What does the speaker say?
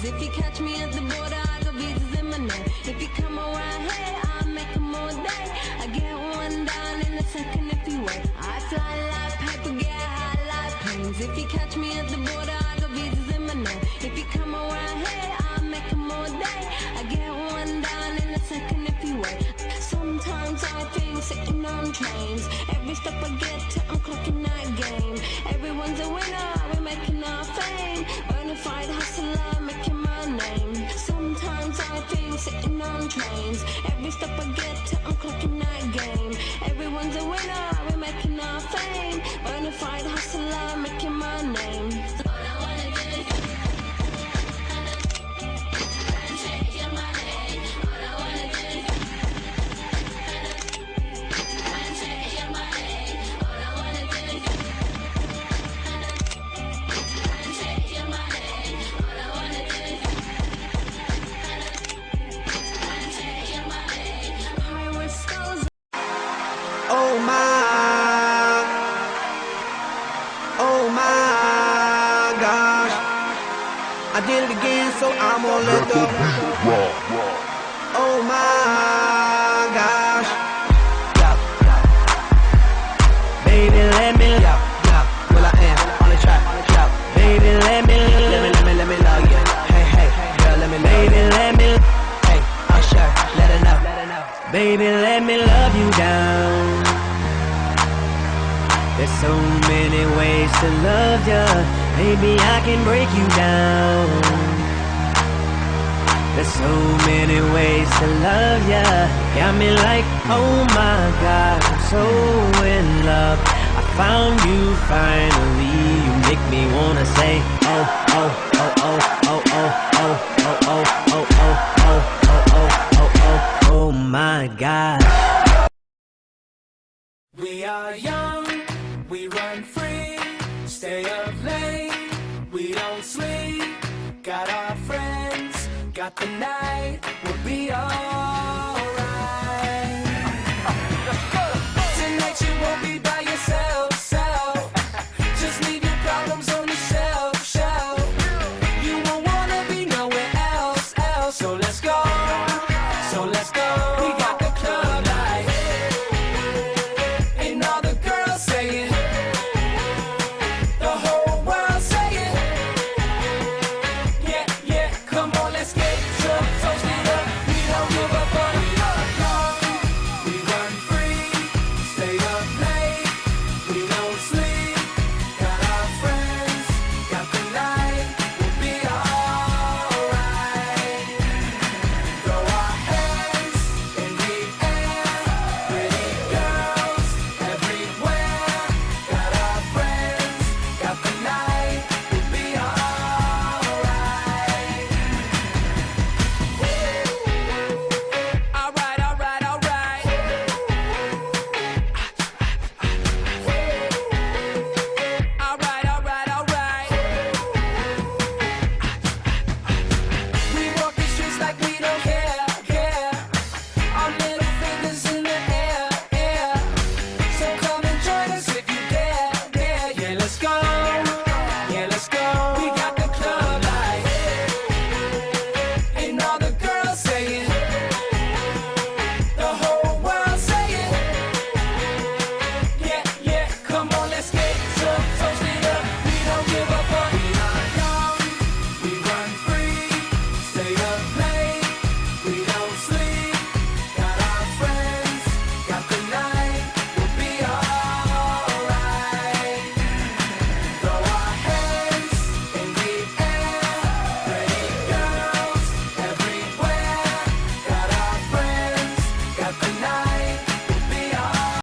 If you catch me at the border, I got visas in my name. If you come around here, I'll make them all day. I get one down in a second if you wait. I fly like paper, get high like planes. If you catch me at the border, I got visas in my name. If you come around here, I'll make them all day. I get one down in a second if you wait. Sometimes I think sitting on trains. Every step I get to, I'm clocking that game. Everyone's a winner, we're making our fame. Bonafide hustler, making my name. Sometimes I think sitting on trains. Every step I get to, I'm clocking that game. Everyone's a winner, we're making our fame. Bonafide hustler, making my name. All I wanna do is change your money. All I wanna do is change your money. All I wanna do is change your money. All I wanna do is change your money. High with skulls. Oh my gosh, I did it again, so I'm gonna let go. Oh my gosh, baby, let me love, well I am on the track, baby, let me love you. Hey, girl, baby, let me, hey, I'm sure, let her know, baby, let me love you down. There's so many ways to love ya. Maybe I can break you down. There's so many ways to love ya. Got me like, oh my God, I'm so in love. I found you finally. You make me wanna say, oh, oh, oh, oh, oh, oh, oh, oh, oh, oh, oh, oh, oh, oh, oh, oh my God. We are young, we run free, stay up late, we don't sleep. Got our friends, got the night, we'll be alright. Tonight you won't be